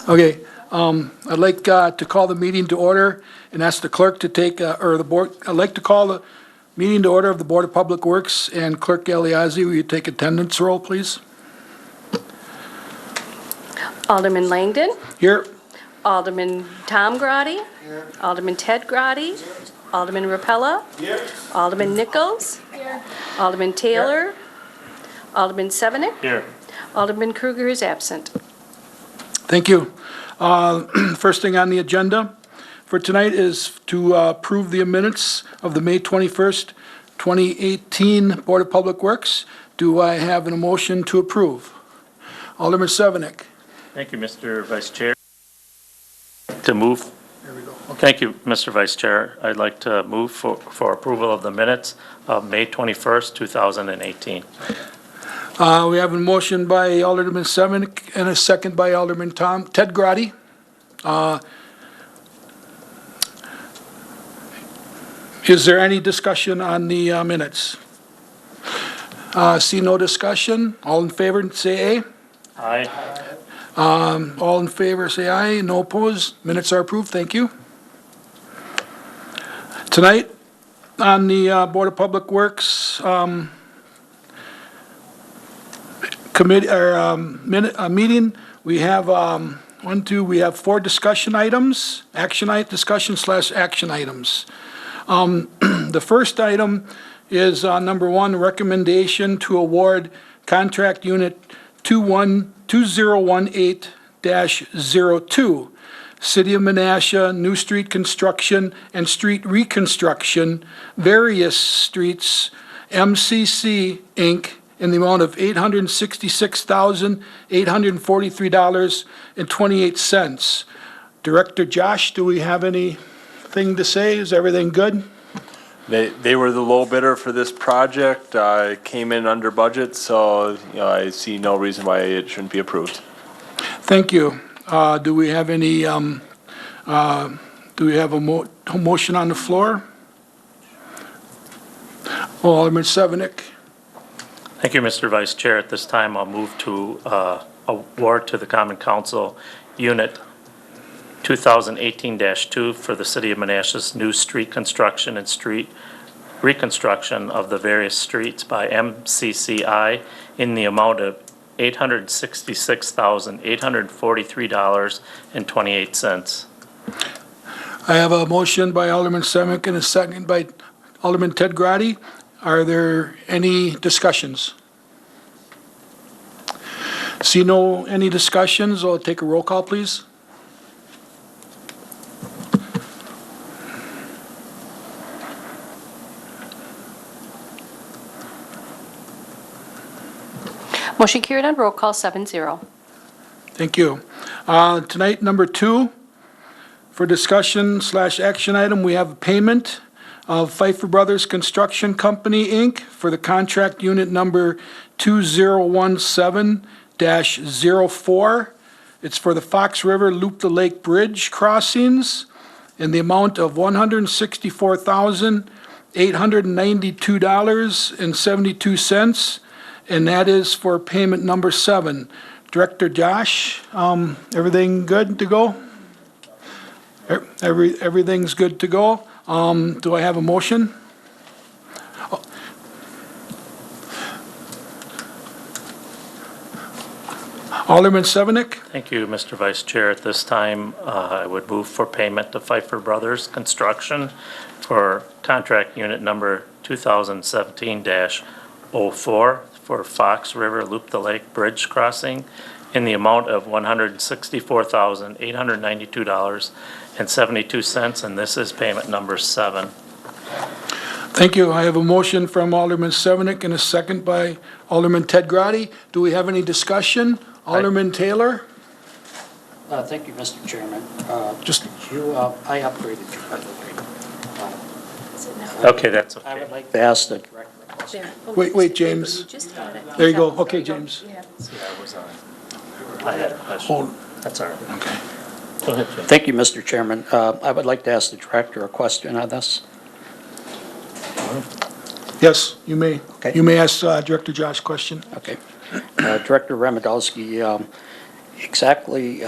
Okay, I'd like to call the meeting to order and ask the clerk to take, or the board, I'd like to call the meeting to order of the Board of Public Works, and Clerk Eliazi, will you take attendance roll, please? Alderman Langdon. Here. Alderman Tom Grotti. Here. Alderman Ted Grotti. Here. Alderman Rapella. Here. Alderman Nichols. Here. Alderman Taylor. Here. Alderman Sevenick. Here. Alderman Kruger is absent. Thank you. First thing on the agenda for tonight is to approve the minutes of the May 21st, 2018 Board of Public Works. Do I have a motion to approve? Alderman Sevenick. Thank you, Mr. Vice Chair. To move. There we go. Thank you, Mr. Vice Chair. I'd like to move for approval of the minutes of May 21st, 2018. We have a motion by Alderman Sevenick and a second by Alderman Ted Grotti. Is there any discussion on the minutes? See no discussion. All in favor, say aye. Aye. All in favor, say aye. No opposed. Minutes are approved. Thank you. Tonight, on the Board of Public Works committee or meeting, we have we have 4 discussion items, discussion/action items. The first item is number 1, recommendation to award contract unit 2018-02, City of Menasha, new street construction and street reconstruction, various streets, MCC, Inc., in the amount of $866,843.28. Director Josh, do we have anything to say? Is everything good? They were the low bidder for this project, came in under budget, so I see no reason why it shouldn't be approved. Thank you. Do we have any, do we have a motion on the floor? Alderman Sevenick. Thank you, Mr. Vice Chair. At this time, I'll move to award to the Common Council Unit 2018-2 for the City of Menasha's new street construction and street reconstruction of the various streets by MCCI in the amount of $866,843.28. I have a motion by Alderman Sevenick and a second by Alderman Ted Grotti. Are there any discussions? See any discussions? I'll take a roll call, please. Motion carried on roll call 7-0. Thank you. Tonight, number 2, for discussion/action item, we have a payment of Pfeiffer Brothers Construction Company, Inc. for the contract unit number 2017-04. It's for the Fox River Loop the Lake Bridge crossings in the amount of $164,892.72, and that is for payment number 7. Director Josh, everything good to go? Everything's good to go. Do I have a motion? Alderman Sevenick? Thank you, Mr. Vice Chair. At this time, I would move for payment to Pfeiffer Brothers Construction for contract unit number 2017-04 for Fox River Loop the Lake Bridge crossing in the amount of $164,892.72, and this is payment number 7. Thank you. I have a motion from Alderman Sevenick and a second by Alderman Ted Grotti. Do we have any discussion? Alderman Taylor? Thank you, Mr. Chairman. I upgraded you, by the way. Okay, that's okay. I would like to ask the director. Wait, James. There you go. Okay, James. I had a question. That's all right. Okay. Go ahead, Jim. Thank you, Mr. Chairman. I would like to ask the director a question on this. Yes, you may. Okay. You may ask Director Josh a question. Okay. Director Remedowski, exactly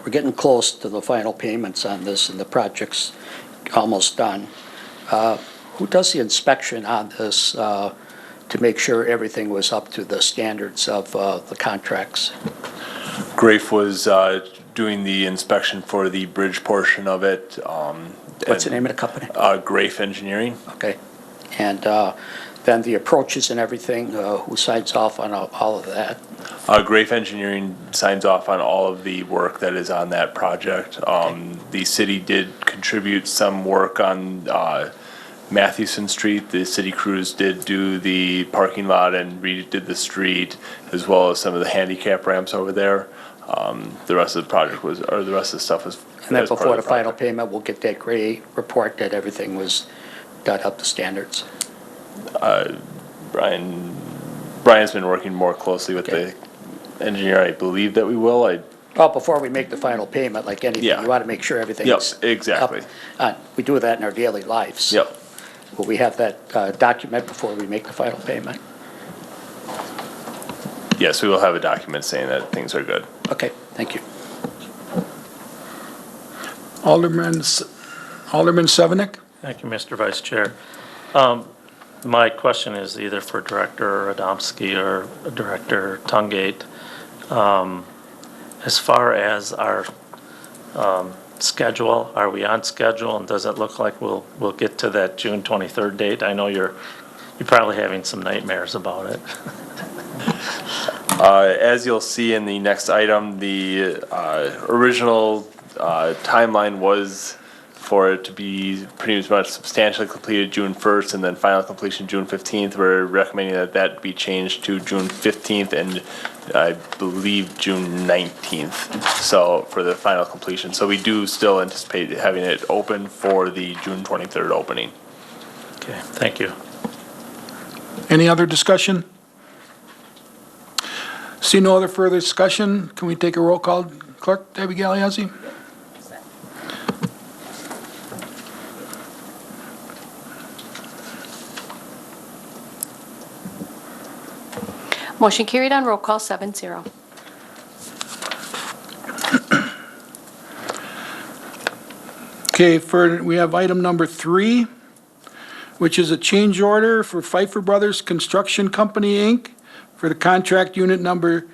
we're getting close to the final payments on this, and the project's almost done. Who does the inspection on this to make sure everything was up to the standards of the contracts? Grafe was doing the inspection for the bridge portion of it. What's the name of the company? Grafe Engineering. Okay. And then the approaches and everything, who signs off on all of that? Grafe Engineering signs off on all of the work that is on that project. The city did contribute some work on Mathewson Street. The city crews did do the parking lot and redid the street, as well as some of the handicap ramps over there. The rest of the project was, or the rest of the stuff was. And then as part before of the final project. payment, we'll get that gray report that everything was done up to standards. Brian's been working more closely with Okay. the engineer. I believe that we will. Well, before we make the final payment, like anything, Yeah. you want to make sure everything's Yep, up. exactly. We do that in our daily lives. Yep. Will we have that document before we make the final payment? Yes, we will have a document saying that things are good. Okay, thank you. Alderman Sevenick? Thank you, Mr. Vice Chair. My question is either for Director Radomski or Director Tungate. As far as our schedule, are we on schedule, and does it look like we'll get to that June 23rd date? I know you're probably having some nightmares about it. As you'll see in the next item, the original timeline was for it to be pretty much substantially completed June 1st and then final completion June 15th. We're recommending that that be changed to June 15th and I believe June 19th, so for the final completion. So we do still anticipate having it open for the June 23rd opening. Okay, thank you. Any other discussion? See no other further discussion, can we take a roll call? Clerk Debbie Galeazzi? Motion carried on roll call 7-0. Okay, we have item number 3, which is a change order for Pfeiffer Brothers Construction Company, Inc., for the contract unit number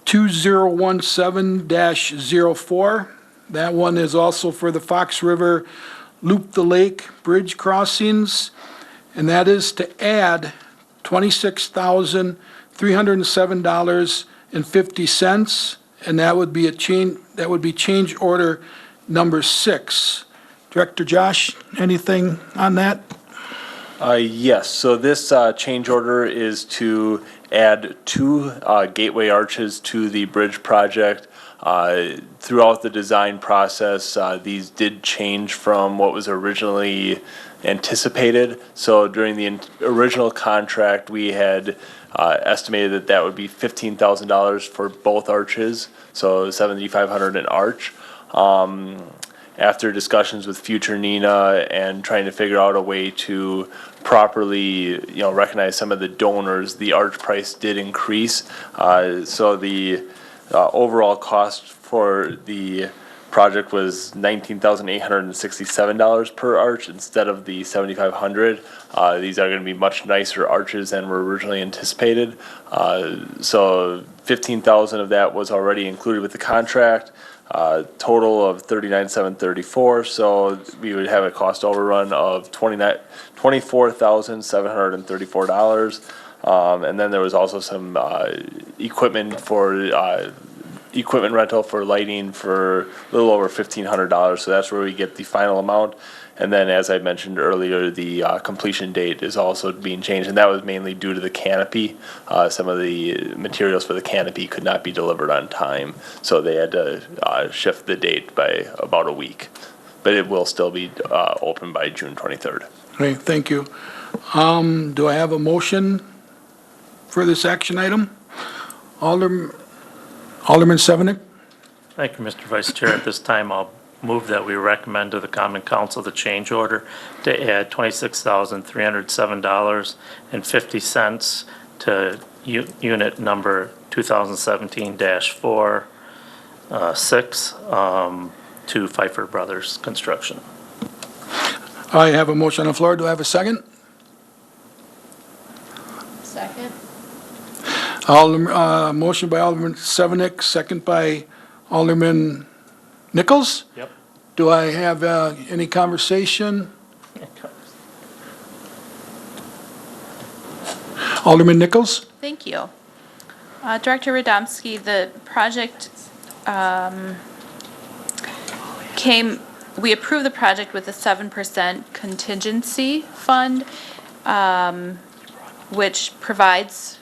2017-04. That one is also for the Fox River Loop the Lake Bridge crossings, and that is to add $26,307.50, and that would be change order number 6. Director Josh, anything on that? Yes, so this change order is to add 2 gateway arches to the bridge project. Throughout the design process, these did change from what was originally anticipated. So during the original contract, we had estimated that that would be $15,000 for both arches, so $7,500 an arch. After discussions with future NENA and trying to figure out a way to properly, recognize some of the donors, the arch price did increase. So the overall cost for the project was $19,867 per arch instead of the $7,500. These are going to be much nicer arches than were originally anticipated. So $15,000 of that was already included with the contract. Total of $39,734, so we would have a cost overrun of $24,734. And then there was also some equipment rental for lighting for a little over $1,500, so that's where we get the final amount. And then, as I mentioned earlier, the completion date is also being changed, and that was mainly due to the canopy. Some of the materials for the canopy could not be delivered on time, so they had to shift the date by about a week. But it will still be open by June 23rd. Okay, thank you. Do I have a motion for this action item? Alderman Sevenick? Thank you, Mr. Vice Chair. At this time, I'll move that we recommend to the Common Council the change order to add $26,307.50 to unit number 2017-4 6 to Pfeiffer Brothers Construction. I have a motion on the floor. Do I have a second? Second. Motion by Alderman Sevenick, second by Alderman Nichols. Yep. Do I have any conversation? Alderman Nichols? Thank you. Director Radomski, the project we approved the project with a 7% contingency fund, which provides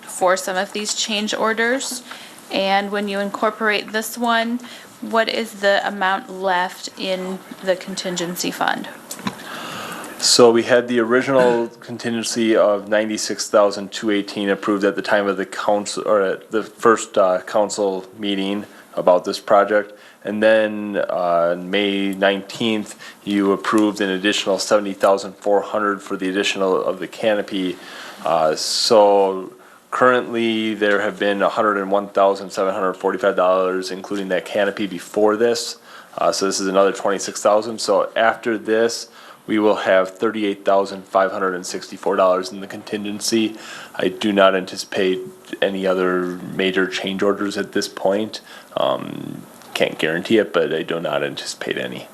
for some of these change orders. And when you incorporate this one, what is the amount left in the contingency fund? So we had the original contingency of 96,218 approved at the time of the council, or at the first council meeting about this project. And then on May 19th, you approved an additional 70,400 for the additional of the canopy. So currently, there have been $101,745, including that canopy before this. So this is another 26,000. So after this, we will have $38,564 in the contingency. I do not anticipate any other major change orders at this point. Can't guarantee it, but I do not anticipate any.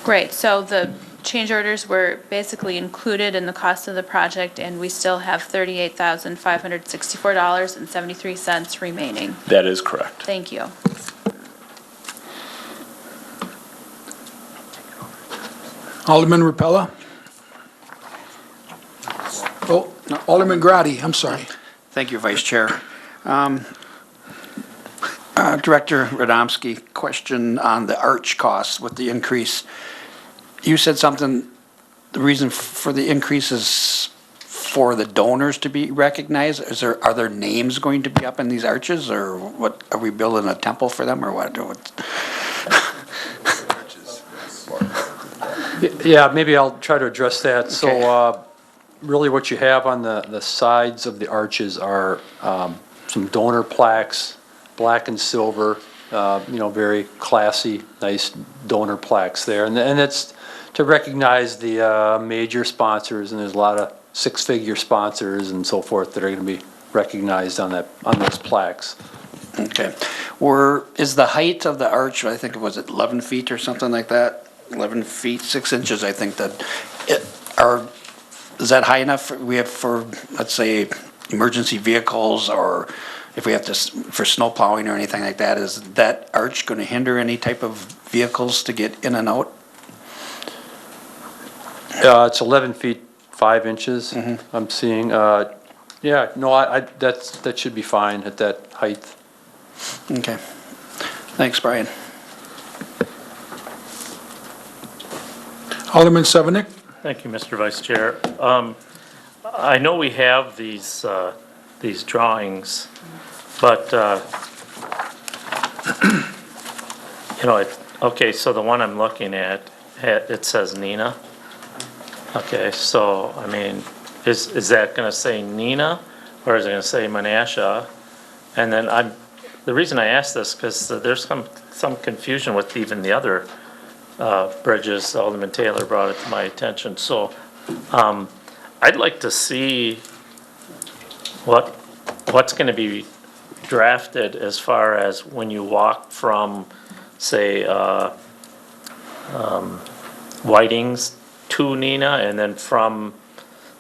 Great, so the change orders were basically included in the cost of the project, and we still have $38,564.73 remaining. That is correct. Thank you. Alderman Repella? Oh, no, Alderman Grady, I'm sorry. Thank you, Vice Chair. Director Radomski, question on the arch costs with the increase. You said something, the reason for the increase is for the donors to be recognized? Are there names going to be up in these arches, or what, are we building a temple for them, or what? Yeah, maybe I'll try to address that. So really what you have on the sides of the arches are some donor plaques, black and silver, very classy, nice donor plaques there. And it's to recognize the major sponsors, and there's a lot of six-figure sponsors and so forth that are going to be recognized on those plaques. Okay. Is the height of the arch, I think it was 11 feet or something like that? 11 feet, 6 inches, I think is that high enough we have for, let's say, emergency vehicles, or if we have to, for snow plowing or anything like that? Is that arch going to hinder any type of vehicles to get in and out? It's 11 feet 5 inches, I'm seeing. Yeah, no, that should be fine at that height. Okay. Thanks, Brian. Alderman Sevenick? Thank you, Mr. Vice Chair. I know we have these drawings, but, okay, so the one I'm looking at, it says Nina. Okay, so, I mean, is that gonna say Nina, or is it gonna say Menasha? And then the reason I ask this, because there's some confusion with even the other bridges. Alderman Taylor brought it to my attention. So I'd like to see what's going to be drafted as far as when you walk from, say, Whiting's to Nina, and then from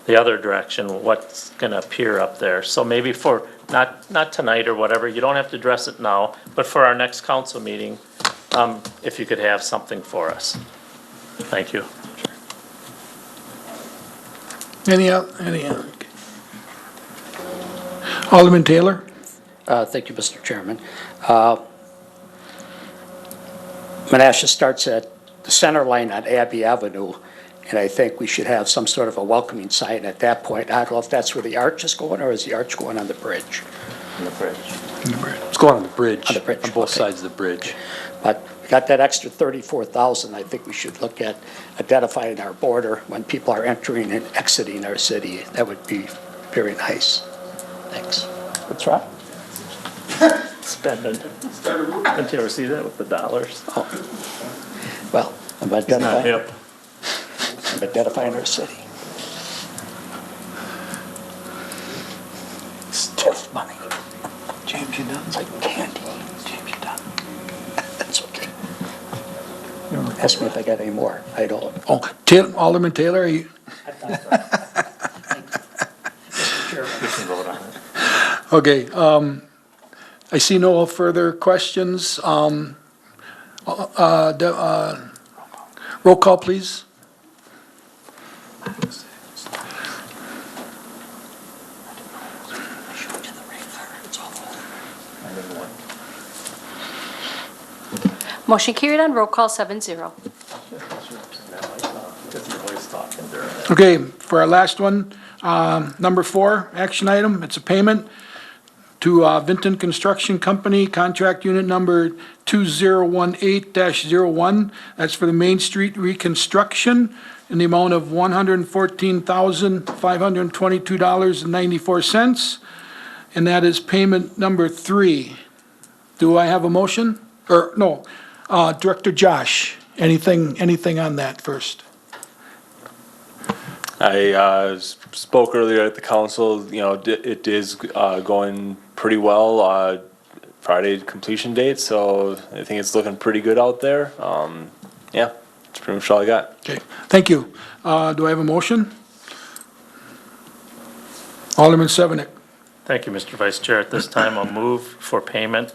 the other direction, what's going to appear up there. So maybe for, not tonight or whatever, you don't have to address it now, but for our next council meeting, if you could have something for us. Thank you. Any Alderman Taylor? Thank you, Mr. Chairman. Menasha starts at the center line on Abbey Avenue, and I think we should have some sort of a welcoming sign at that point. I don't know if that's where the arch is going, or is the arch going on the bridge? On the bridge. It's going on the bridge. On the bridge, On both okay. sides of the bridge. But we got that extra 34,000, I think we should look at identifying our border when people are entering and exiting our city. That would be very nice. Thanks. That's right. spending. Did you ever see that with the dollars? Well, I'm It's not identifying, hip. I'm identifying our city. Stiff money. James, you done? It's like candy. James, you done? That's okay. Ask me if I got any more. I don't. Oh, Alderman Taylor, are you? We can vote on it. Okay, I see no further questions. Roll call, please. Motion carried on roll call 7-0. Okay, for our last one, number 4, action item, it's a payment to Vinton Construction Company, contract unit number 2018-01. That's for the Main Street reconstruction in the amount of $114,522.94. And that is payment number 3. Do I have a motion? Or, no, Director Josh, anything on that first? I spoke earlier at the council, you know, it is going pretty well. Friday completion date, so I think it's looking pretty good out there. Yeah, that's pretty much all I got. Okay, thank you. Do I have a motion? Alderman Sevenick. Thank you, Mr. Vice Chair. At this time, I'll move for payment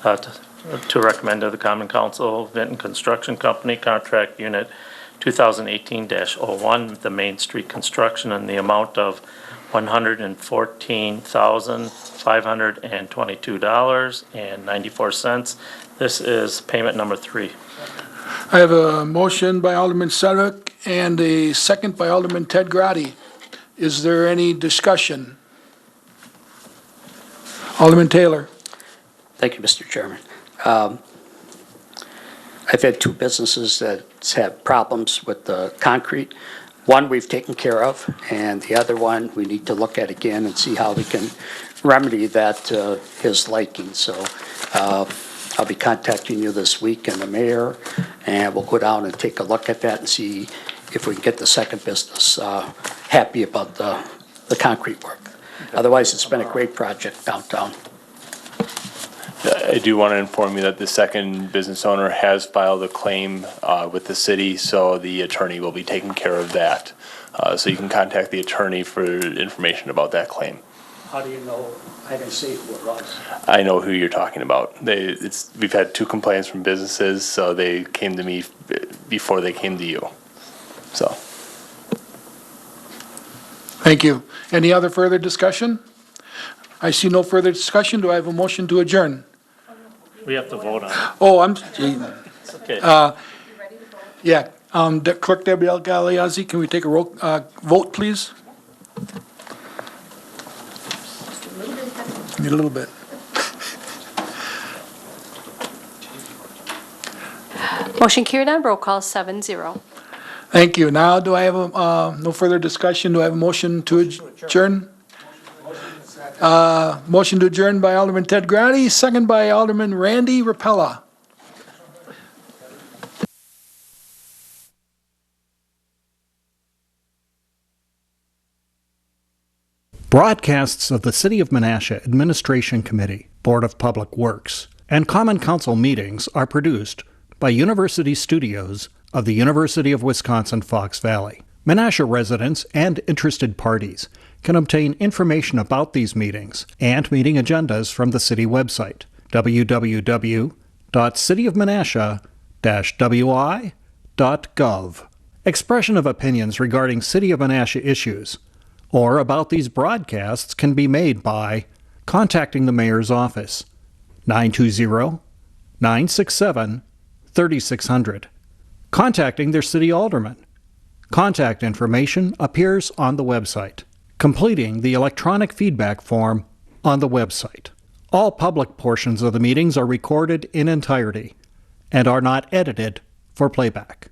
to recommend to the Common Council, Vinton Construction Company, contract unit 2018-01, the Main Street construction in the amount of $114,522.94. This is payment number 3. I have a motion by Alderman Sevenick and a second by Alderman Ted Grady. Is there any discussion? Alderman Taylor. Thank you, Mr. Chairman. I've had 2 businesses that have problems with the concrete. One we've taken care of, and the other one we need to look at again and see how we can remedy that to his liking. So I'll be contacting you this week and the mayor, and we'll go down and take a look at that and see if we can get the second business happy about the concrete work. Otherwise, it's been a great project downtown. I do want to inform you that the second business owner has filed a claim with the city, so the attorney will be taking care of that. So you can contact the attorney for information about that claim. How do you know? I didn't see who it was. I know who you're talking about. We've had 2 complaints from businesses, so they came to me before they came to you. So. Thank you. Any other further discussion? I see no further discussion. Do I have a motion to adjourn? We have to vote on it. Oh, It's okay. yeah. Clerk Debbie Galeazzi, can we take a vote, please? Need a little bit. Motion carried on roll call 7-0. Thank you. Now, do I have no further discussion? Do I have a motion to adjourn? Motion to adjourn by Alderman Ted Grady, second by Alderman Randy Rapella. Broadcasts of the City of Menasha Administration Committee, Board of Public Works, and Common Council meetings are produced by University Studios of the University of Wisconsin-Fox Valley. Menasha residents and interested parties can obtain information about these meetings and meeting agendas from the city website, www.cityofmenasha-wi.gov. Expression of opinions regarding City of Menasha issues or about these broadcasts can be made by contacting the mayor's office, 920-967-3600, contacting their city alderman. Contact information appears on the website. Completing the electronic feedback form on the website. All public portions of the meetings are recorded in entirety and are not edited for playback.